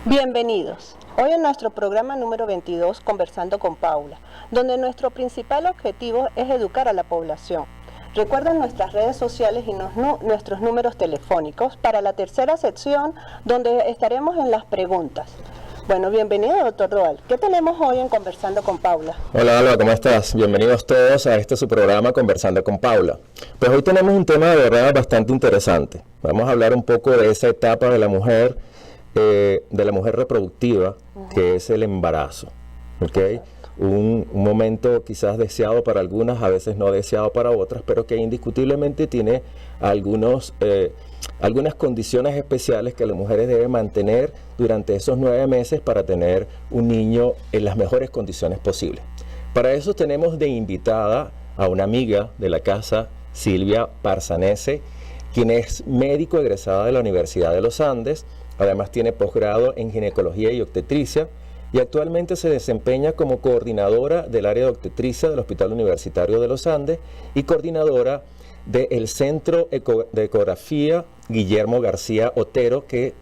Bienvenidos. Hoy en nuestro programa número 22, Conversando con Paula, donde nuestro principal objetivo es educar a la población. Recuerden nuestras redes sociales y nuestros números telefónicos para la tercera sección, donde estaremos en las preguntas. Bueno, bienvenido, doctor Roal. ¿Qué tenemos hoy en Conversando con Paula? Hola, Alba, ¿cómo estás? Bienvenidos todos a su programa Conversando con Paula. Pues hoy tenemos un tema de verdad bastante interesante. Vamos a hablar un poco de esa etapa de la mujer reproductiva, que es el embarazo. ¿Okay? Un momento quizás deseado para algunas, a veces no deseado para otras, pero que indiscutiblemente tiene algunas condiciones especiales que las mujeres deben mantener durante esos 9 meses para tener un niño en las mejores condiciones posibles. Para eso tenemos de invitada a una amiga de la casa, Silvia Parzanese, quien es médico egresada de la Universidad de los Andes, además tiene posgrado en ginecología y obstetricia, y actualmente se desempeña como coordinadora del área de obstetricia del Hospital Universitario de los Andes y coordinadora del Centro de Ecografía Guillermo García Otero, que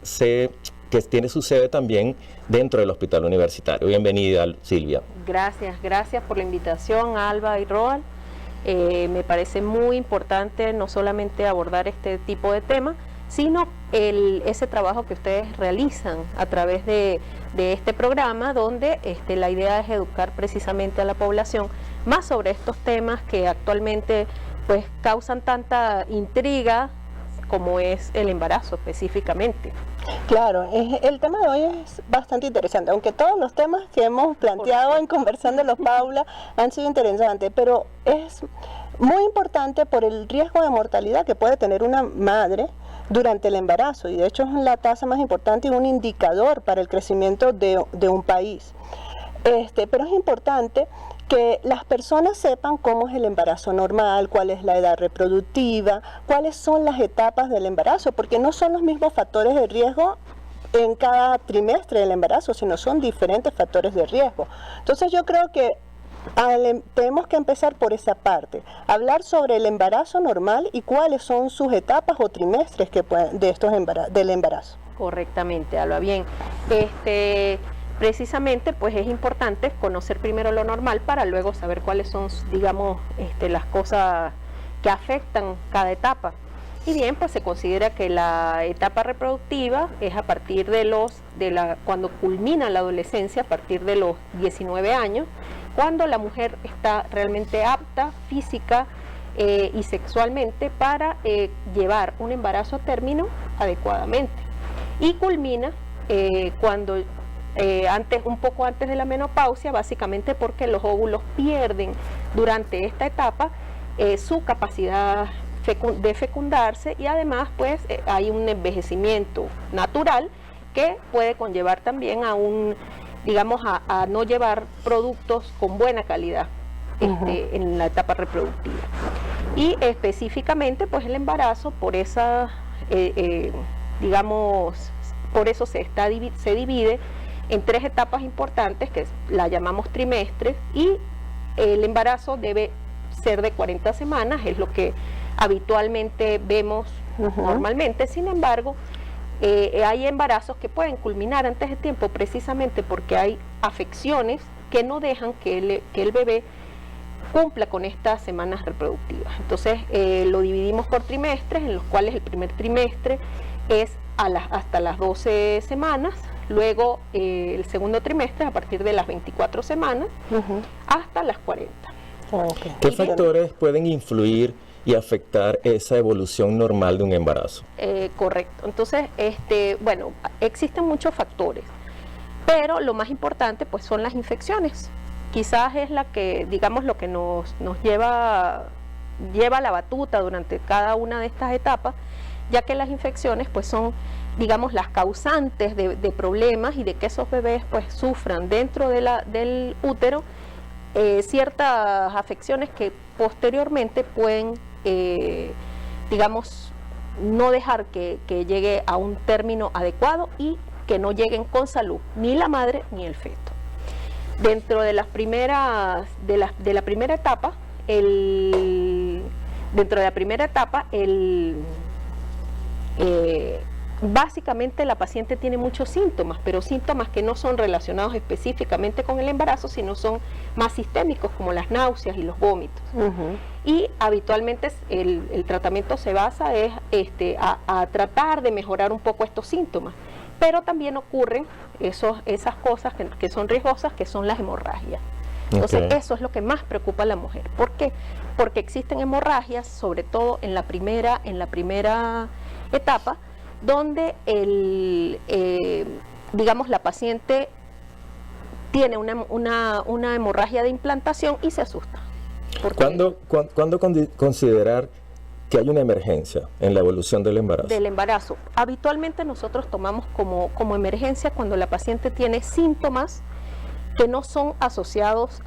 tiene su sede también dentro del Hospital Universitario. Bienvenida, Silvia. Gracias por la invitación, Alba y Roal. Me parece muy importante no solamente abordar este tipo de temas, sino ese trabajo que ustedes realizan a través de este programa, donde la idea es educar precisamente a la población más sobre estos temas que actualmente pues causan tanta intriga como es el embarazo específicamente. Claro, el tema de hoy es bastante interesante, aunque todos los temas que hemos planteado en Conversando con Paula han sido interesantes, pero es muy importante por el riesgo de mortalidad que puede tener una madre durante el embarazo, y de hecho es la tasa más importante y un indicador para el crecimiento de un país. Pero es importante que las personas sepan cómo es el embarazo normal, cuál es la edad reproductiva, cuáles son las etapas del embarazo, porque no son los mismos factores de riesgo en cada trimestre del embarazo, sino son diferentes factores de riesgo. Entonces yo creo que tenemos que empezar por esa parte, hablar sobre el embarazo normal y cuáles son sus etapas o trimestres del embarazo. Correctamente, Alba. Bien, precisamente pues es importante conocer primero lo normal para luego saber cuáles son, digamos, las cosas que afectan cada etapa. Y bien, pues se considera que la etapa reproductiva es a partir cuando culmina la adolescencia, a partir de los 19 años, cuando la mujer está realmente apta física y sexualmente para llevar un embarazo a término adecuadamente. Y culmina un poco antes de la menopausia, básicamente porque los óvulos pierden durante esta etapa su capacidad de fecundarse, y además pues hay un envejecimiento natural que puede conllevar también a no llevar productos con buena calidad en la etapa reproductiva. Y específicamente pues el embarazo, por eso se divide en 3 etapas importantes, que la llamamos trimestres, y el embarazo debe ser de 40 semanas, es lo que habitualmente vemos normalmente. Sin embargo, hay embarazos que pueden culminar antes de tiempo, precisamente porque hay afecciones que no dejan que el bebé cumpla con estas semanas reproductivas. Entonces lo dividimos por trimestres, en los cuales el primer trimestre es hasta las 12 semanas, luego el segundo trimestre a partir de las 24 semanas hasta las 40. Okay. ¿Qué factores pueden influir y afectar esa evolución normal de un embarazo? Correcto. Entonces, existen muchos factores, pero lo más importante pues son las infecciones. Quizás es lo que nos lleva la batuta durante cada una de estas etapas, ya que las infecciones pues son, digamos, las causantes de problemas y de que esos bebés pues sufran dentro del útero ciertas afecciones que posteriormente pueden, no dejar que llegue a un término adecuado y que no lleguen con salud ni la madre ni el feto. Dentro de la primera etapa, básicamente la paciente tiene muchos síntomas, pero síntomas que no son relacionados específicamente con el embarazo, sino son más sistémicos, como las náuseas y los vómitos. Y habitualmente el tratamiento se basa a tratar de mejorar un poco estos síntomas, pero también ocurren esas cosas que son riesgosas, que son las hemorragias. Entonces eso es lo que más preocupa a la mujer. ¿Por qué? Porque existen hemorragias, sobre todo en la primera etapa, donde digamos, la paciente tiene una hemorragia de implantación y se asusta. ¿Cuándo considerar que hay una emergencia en la evolución del embarazo? Del embarazo. Habitualmente nosotros tomamos como emergencia cuando la paciente tiene síntomas que no son asociados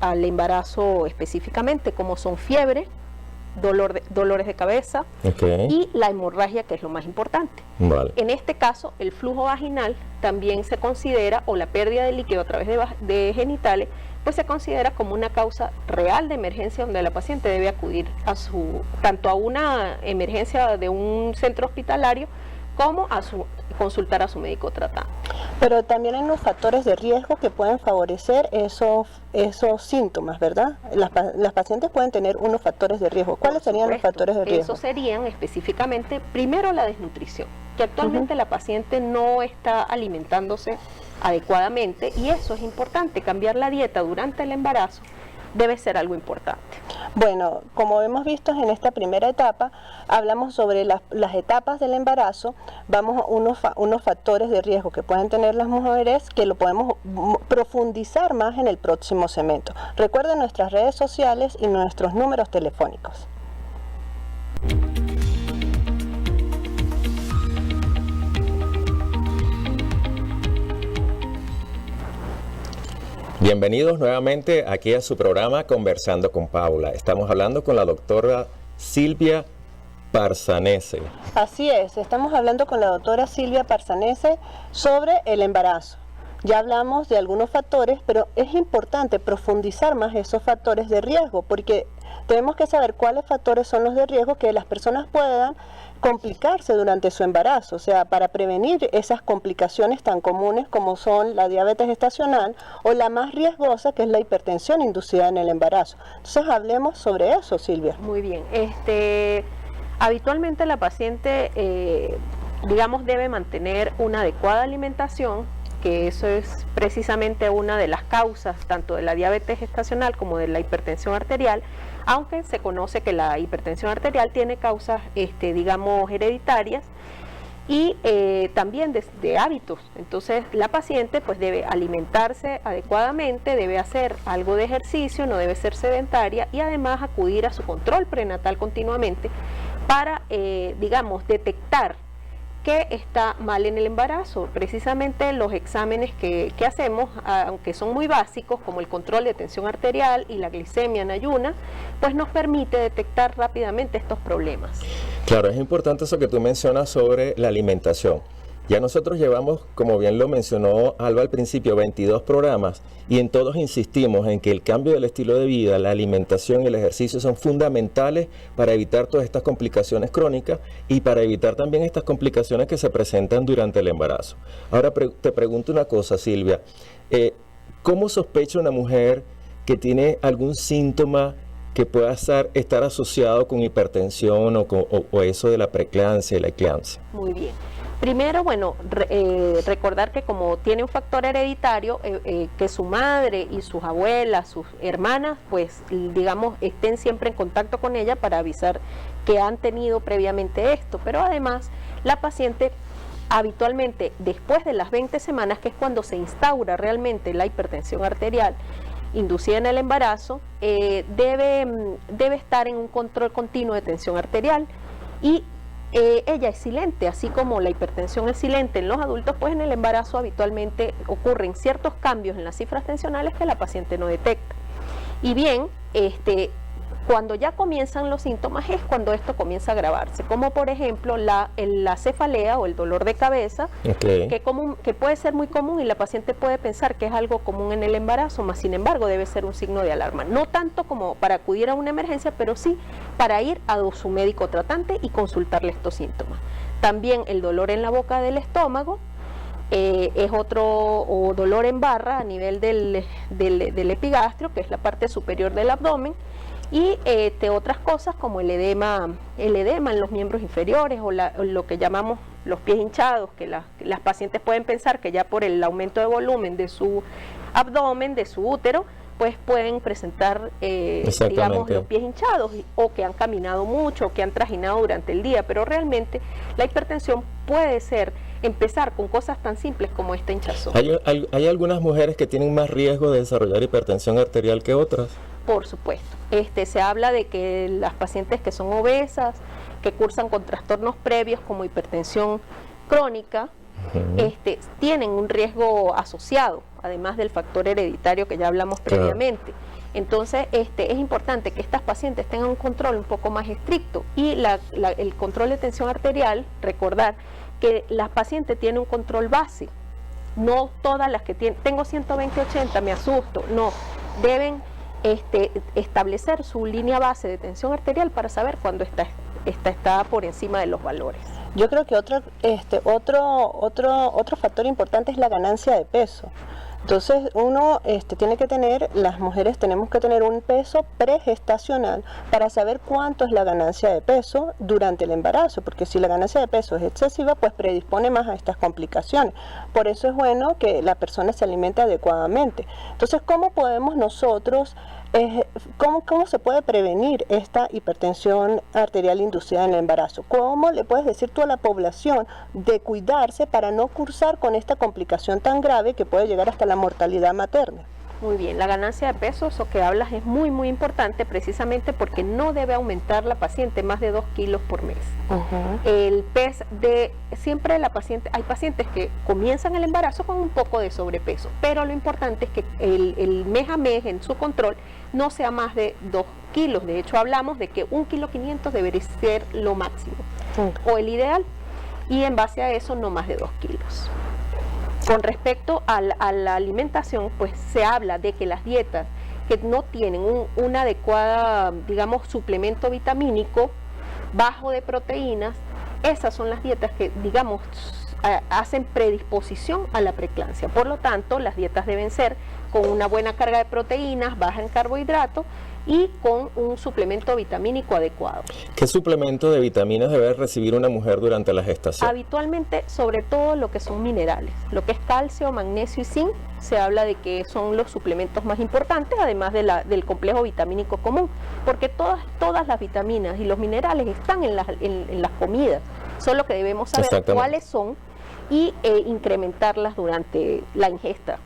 al embarazo específicamente, como son fiebre, dolores de cabeza y la hemorragia, que es lo más importante. Vale. En este caso, el flujo vaginal también se considera, o la pérdida de líquido a través de genitales, pues se considera como una causa real de emergencia, donde la paciente debe acudir tanto a una emergencia de un centro hospitalario como consultar a su médico tratante. Pero también hay unos factores de riesgo que pueden favorecer esos síntomas, ¿verdad? Las pacientes pueden tener unos factores de riesgo. ¿Cuáles serían los factores de riesgo? Esos serían específicamente, primero, la desnutrición, que actualmente la paciente no está alimentándose adecuadamente, y eso es importante. Cambiar la dieta durante el embarazo debe ser algo importante. Bueno, como hemos visto en esta primera etapa, hablamos sobre las etapas del embarazo. Vamos a unos factores de riesgo que pueden tener las mujeres, que lo podemos profundizar más en el próximo segmento. Recuerden nuestras redes sociales y nuestros números telefónicos. Bienvenidos nuevamente aquí a su programa Conversando con Paula. Estamos hablando con la doctora Silvia Parzanese. Así es, estamos hablando con la doctora Silvia Parzanese sobre el embarazo. Ya hablamos de algunos factores, pero es importante profundizar más esos factores de riesgo, porque tenemos que saber cuáles factores son los de riesgo que las personas puedan complicarse durante su embarazo, o sea, para prevenir esas complicaciones tan comunes como son la diabetes gestacional o la más riesgosa, que es la hipertensión inducida en el embarazo. Entonces hablemos sobre eso, Silvia. Muy bien. Habitualmente la paciente, digamos, debe mantener una adecuada alimentación, que eso es precisamente una de las causas tanto de la diabetes gestacional como de la hipertensión arterial, aunque se conoce que la hipertensión arterial tiene causas, digamos, hereditarias y también de hábitos. Entonces la paciente pues debe alimentarse adecuadamente, debe hacer algo de ejercicio, no debe ser sedentaria, y además acudir a su control prenatal continuamente para, digamos, detectar qué está mal en el embarazo. Precisamente los exámenes que hacemos, aunque son muy básicos, como el control de tensión arterial y la glicemia en ayuna, pues nos permite detectar rápidamente estos problemas. Claro, es importante eso que tú mencionas sobre la alimentación. Ya nosotros llevamos, como bien lo mencionó Alba al principio, 22 programas, y en todos insistimos en que el cambio del estilo de vida, la alimentación y el ejercicio son fundamentales para evitar todas estas complicaciones crónicas y para evitar también estas complicaciones que se presentan durante el embarazo. Ahora te pregunto una cosa, Silvia, ¿cómo sospecha una mujer que tiene algún síntoma que pueda estar asociado con hipertensión o eso de la preeclampsia y la eclampsia? Muy bien. Primero, bueno, recordar que como tiene un factor hereditario, que su madre y sus abuelas, sus hermanas, pues digamos, estén siempre en contacto con ella para avisar que han tenido previamente esto. Pero además, la paciente habitualmente después de las 20 semanas, que es cuando se instaura realmente la hipertensión arterial inducida en el embarazo, debe estar en un control continuo de tensión arterial, y ella es silente, así como la hipertensión es silente en los adultos, pues en el embarazo habitualmente ocurren ciertos cambios en las cifras tensionales que la paciente no detecta. Y bien, cuando ya comienzan los síntomas es cuando esto comienza a agravarse, como por ejemplo la cefalea o el dolor de cabeza, que puede ser muy común y la paciente puede pensar que es algo común en el embarazo, mas sin embargo debe ser un signo de alarma, no tanto como para acudir a una emergencia, pero sí para ir a su médico tratante y consultarle estos síntomas. También el dolor en la boca del estómago es otro, o dolor en barra a nivel del epigastrio, que es la parte superior del abdomen, y otras cosas como el edema en los miembros inferiores o lo que llamamos los pies hinchados, que las pacientes pueden pensar que ya por el aumento de volumen de su abdomen, de su útero, pues pueden presentar, digamos, los pies hinchados o que han caminado mucho o que han trajinado durante el día, pero realmente la hipertensión puede empezar con cosas tan simples como esta hinchazón. ¿Hay algunas mujeres que tienen más riesgo de desarrollar hipertensión arterial que otras? Por supuesto. Se habla de que las pacientes que son obesas, que cursan con trastornos previos como hipertensión crónica, tienen un riesgo asociado, además del factor hereditario que ya hablamos previamente. Entonces, es importante que estas pacientes tengan un control un poco más estricto y el control de tensión arterial, recordar que las pacientes tienen un control base, no todas las que tienen, tengo 120/80, me asusto, no, deben establecer su línea base de tensión arterial para saber cuándo está por encima de los valores. Yo creo que otro factor importante es la ganancia de peso. Entonces las mujeres tenemos que tener un peso pregestacional para saber cuánto es la ganancia de peso durante el embarazo, porque si la ganancia de peso es excesiva, pues predispone más a estas complicaciones. Por eso es bueno que la persona se alimente adecuadamente. Entonces, ¿cómo podemos nosotros, cómo se puede prevenir esta hipertensión arterial inducida en el embarazo? ¿Cómo le puedes decir tú a la población de cuidarse para no cursar con esta complicación tan grave que puede llegar hasta la mortalidad materna? Muy bien, la ganancia de peso, eso que hablas, es muy muy importante precisamente porque no debe aumentar la paciente más de 2 kilos por mes. El peso siempre hay pacientes que comienzan el embarazo con un poco de sobrepeso, pero lo importante es que el mes a mes en su control no sea más de 2 kilos. De hecho, hablamos de que 1,5 kg debería ser lo máximo o el ideal, y en base a eso no más de 2 kilos. Con respecto a la alimentación, pues se habla de que las dietas que no tienen una adecuada, digamos, suplemento vitamínico bajo de proteínas, esas son las dietas que, digamos, hacen predisposición a la preeclampsia. Por lo tanto, las dietas deben ser con una buena carga de proteínas, baja en carbohidratos y con un suplemento vitamínico adecuado. ¿Qué suplemento de vitaminas debe recibir una mujer durante la gestación? Habitualmente, sobre todo lo que son minerales, lo que es calcio, magnesio y zinc, se habla de que son los suplementos más importantes, además del complejo vitamínico común, porque todas las vitaminas y los minerales están en las comidas, solo que debemos saber cuáles son y incrementarlas durante la ingesta.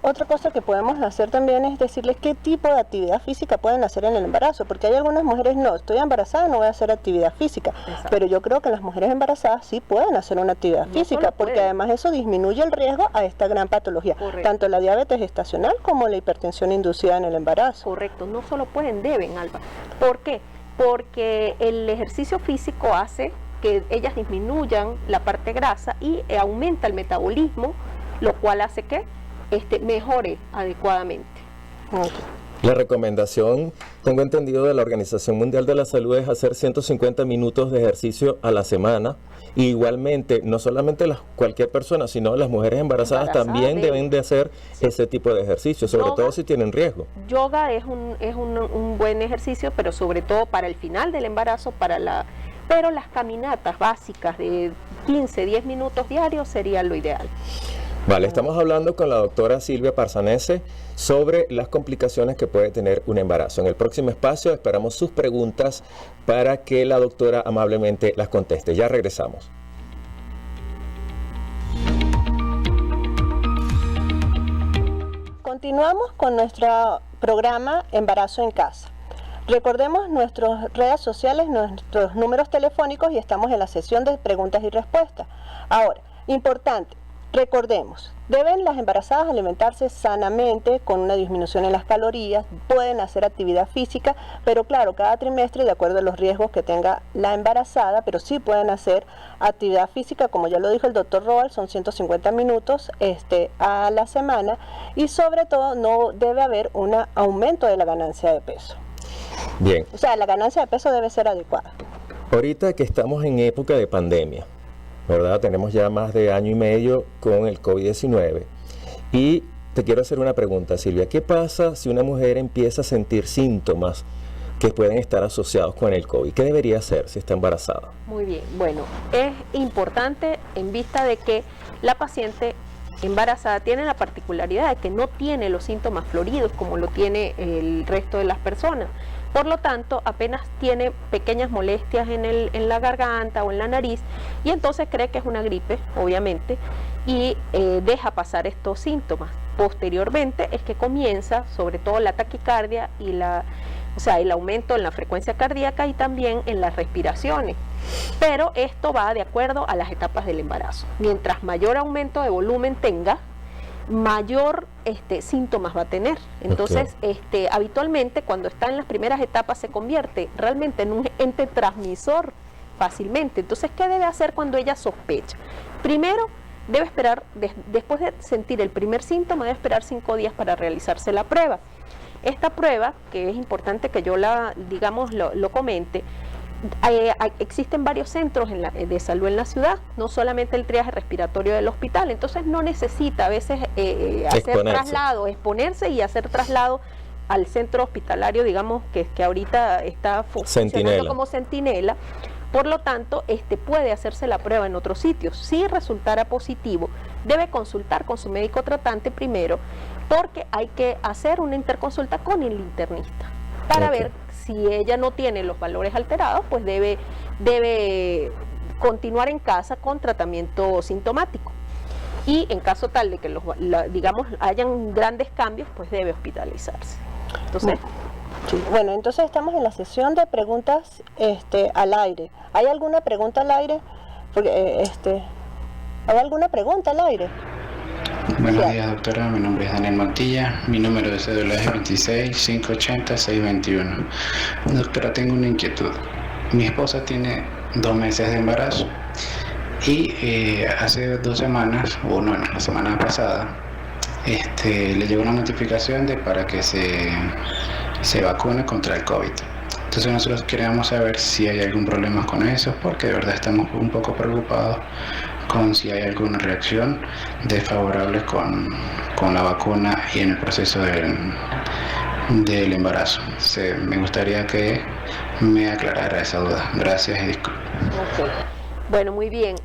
Otra cosa que podemos hacer también es decirles qué tipo de actividad física pueden hacer en el embarazo, porque hay algunas mujeres, no, estoy embarazada, no voy a hacer actividad física. Exacto. Pero yo creo que las mujeres embarazadas sí pueden hacer una actividad física, porque además eso disminuye el riesgo a esta gran patología, tanto la diabetes gestacional como la hipertensión inducida en el embarazo. Correcto, no solo pueden, deben, Alba. ¿Por qué? Porque el ejercicio físico hace que ellas disminuyan la parte grasa y aumenta el metabolismo, lo cual hace que mejore adecuadamente. La recomendación, tengo entendido, de la Organización Mundial de la Salud es hacer 150 minutos de ejercicio a la semana. Y igualmente, no solamente cualquier persona, sino las mujeres embarazadas también deben de hacer ese tipo de ejercicio, sobre todo si tienen riesgo. Yoga es un buen ejercicio, pero sobre todo para el final del embarazo, pero las caminatas básicas de 15, 10 minutos diarios sería lo ideal. Vale, estamos hablando con la doctora Silvia Parzanese sobre las complicaciones que puede tener un embarazo. En el próximo espacio esperamos sus preguntas para que la doctora amablemente las conteste. Ya regresamos. Continuamos con nuestro programa Embarazo en Casa. Recordemos nuestras redes sociales, nuestros números telefónicos y estamos en la sesión de preguntas y respuestas. Ahora, importante. Recordemos, deben las embarazadas alimentarse sanamente con una disminución en las calorías, pueden hacer actividad física, pero claro, cada trimestre de acuerdo a los riesgos que tenga la embarazada, pero sí pueden hacer actividad física, como ya lo dijo el doctor Roald, son 150 minutos a la semana, y sobre todo no debe haber un aumento de la ganancia de peso. Bien. O sea, la ganancia de peso debe ser adecuada. Ahorita que estamos en época de pandemia, ¿verdad? Tenemos ya más de año y medio con el COVID-19 y te quiero hacer una pregunta, Silvia. ¿Qué pasa si una mujer empieza a sentir síntomas que pueden estar asociados con el COVID? ¿Qué debería hacer si está embarazada? Muy bien, bueno, es importante en vista de que la paciente embarazada tiene la particularidad de que no tiene los síntomas floridos como lo tiene el resto de las personas. Por lo tanto, apenas tiene pequeñas molestias en la garganta o en la nariz y entonces cree que es una gripe, obviamente, y deja pasar estos síntomas. Posteriormente es que comienza, sobre todo la taquicardia y el aumento en la frecuencia cardíaca y también en las respiraciones. Pero esto va de acuerdo a las etapas del embarazo. Mientras mayor aumento de volumen tenga, mayor síntomas va a tener. Entonces, habitualmente cuando está en las primeras etapas se convierte realmente en un ente transmisor fácilmente. Entonces, ¿qué debe hacer cuando ella sospecha? Primero, debe esperar, después de sentir el primer síntoma, debe esperar 5 días para realizarse la prueba. Esta prueba, que es importante que yo lo comente, existen varios centros de salud en la ciudad, no solamente el triaje respiratorio del hospital, entonces no necesita a veces exponerse y hacer traslado al centro hospitalario, digamos que ahorita está funcionando como centinela. Por lo tanto, puede hacerse la prueba en otros sitios. Si resultara positivo, debe consultar con su médico tratante primero, porque hay que hacer una interconsulta con el internista para ver si ella no tiene los valores alterados, pues debe continuar en casa con tratamiento sintomático. Y en caso tal de que hayan grandes cambios, pues debe hospitalizarse. Entonces, bueno, entonces estamos en la sesión de preguntas al aire. ¿Hay alguna pregunta al aire? Porque ¿hay alguna pregunta al aire? Buenos días, doctora. Mi nombre es Daniel Montilla. Mi número de cédula es 26-580-621. Doctora, tengo una inquietud. Mi esposa tiene 2 meses de embarazo y hace 2 semanas, la semana pasada, le llegó una notificación para que se vacune contra el COVID. Entonces nosotros queríamos saber si hay algún problema con eso, porque de verdad estamos un poco preocupados con si hay alguna reacción desfavorable con la vacuna y en el proceso del embarazo. Me gustaría que me aclarara esa duda. Gracias y disculpe. Bueno, muy bien.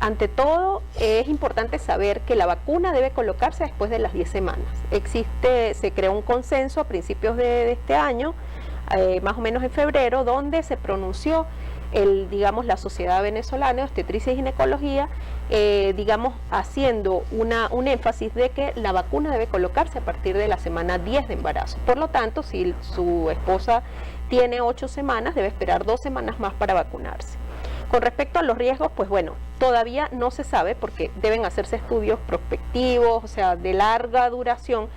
Ante todo, es importante saber que la vacuna debe colocarse después de las 10 semanas. Se creó un consenso a principios de este año, más o menos en febrero, donde se pronunció la Sociedad Venezolana de Obstetricia y Ginecología, haciendo un énfasis de que la vacuna debe colocarse a partir de la semana 10 de embarazo. Por lo tanto, si su esposa tiene 8 semanas, debe esperar 2 semanas más para vacunarse. Con respecto a los riesgos, pues bueno, todavía no se sabe porque deben hacerse estudios prospectivos, o sea, de larga duración,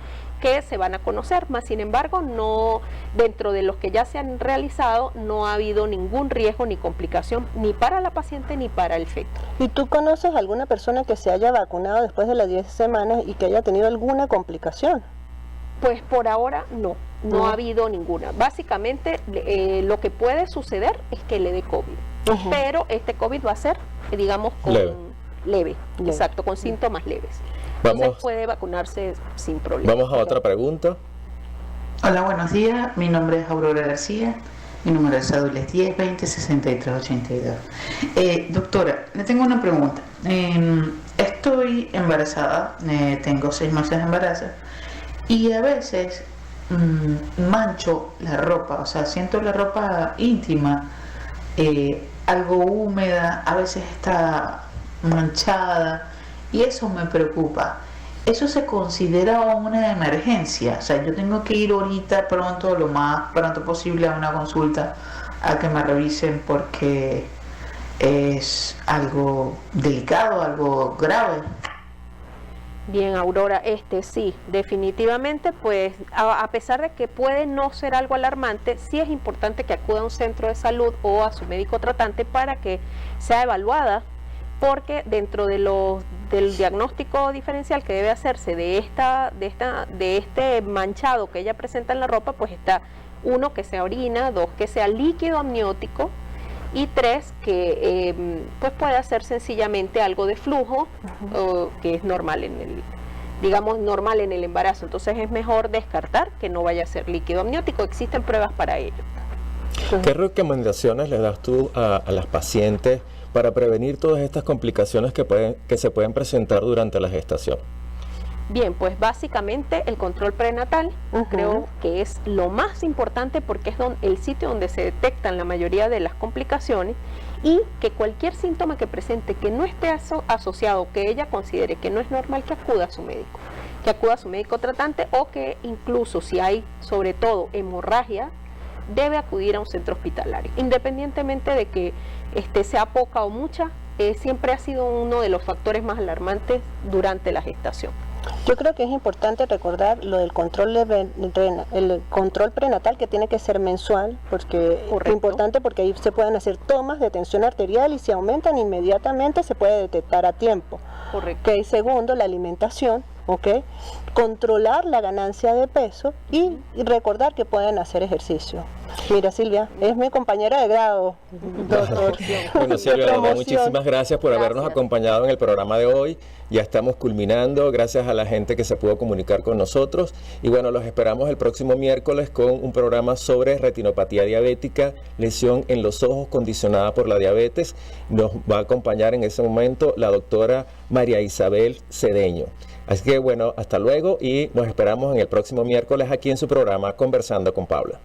que se van a conocer, más sin embargo, no, dentro de los que ya se han realizado, no ha habido ningún riesgo ni complicación, ni para la paciente ni para el feto. ¿Y tú conoces alguna persona que se haya vacunado después de las 10 semanas y que haya tenido alguna complicación? Pues por ahora no ha habido ninguna. Básicamente lo que puede suceder es que le dé COVID, pero este COVID va a ser, leve. Exacto, con síntomas leves. Entonces puede vacunarse sin problema. Vamos a otra pregunta. Hola, buenos días. Mi nombre es Aurora García. Mi número de cédula es 1020-6382. Doctora, le tengo una pregunta. Estoy embarazada, tengo 6 meses de embarazo y a veces mancho la ropa, o sea, siento la ropa íntima algo húmeda, a veces está manchada. Y eso me preocupa. ¿Eso se considera una emergencia? O sea, yo tengo que ir ahorita pronto, lo más pronto posible, a una consulta a que me revisen porque es algo delicado, algo grave. Bien, Aurora, sí, definitivamente, pues a pesar de que puede no ser algo alarmante, sí es importante que acuda a un centro de salud o a su médico tratante para que sea evaluada, porque dentro del diagnóstico diferencial que debe hacerse de este manchado que ella presenta en la ropa, pues está 1, que sea orina, 2, que sea líquido amniótico, Y 3, que pues puede hacer sencillamente algo de flujo, que es normal normal en el embarazo. Entonces es mejor descartar que no vaya a ser líquido amniótico. Existen pruebas para ello. ¿Qué recomendaciones le das tú a las pacientes para prevenir todas estas complicaciones que se pueden presentar durante la gestación? Bien, pues básicamente el control prenatal creo que es lo más importante, porque es el sitio donde se detectan la mayoría de las complicaciones, y que cualquier síntoma que presente que no esté asociado, que ella considere que no es normal, que acuda a su médico tratante, o que incluso si hay sobre todo hemorragia, debe acudir a un centro hospitalario, independientemente de que sea poca o mucha. Siempre ha sido uno de los factores más alarmantes durante la gestación. Yo creo que es importante recordar lo del control el control prenatal, que tiene que ser mensual, porque es importante, porque ahí se pueden hacer tomas de tensión arterial y si aumentan inmediatamente se puede detectar a tiempo. Correcto. Okay. Segundo, la alimentación, ¿okay? Controlar la ganancia de peso y recordar que pueden hacer ejercicio. Mira, Silvia, es mi compañera de grado, doctor. Bueno, Silvia, muchísimas gracias por habernos acompañado en el programa de hoy. Ya estamos culminando, gracias a la gente que se pudo comunicar con nosotros. Y bueno, los esperamos el próximo miércoles con un programa sobre retinopatía diabética, lesión en los ojos condicionada por la diabetes. Nos va a acompañar en ese momento la doctora María Isabel Cedeño. Así que bueno, hasta luego y nos esperamos en el próximo miércoles aquí en su programa Conversando con Paula.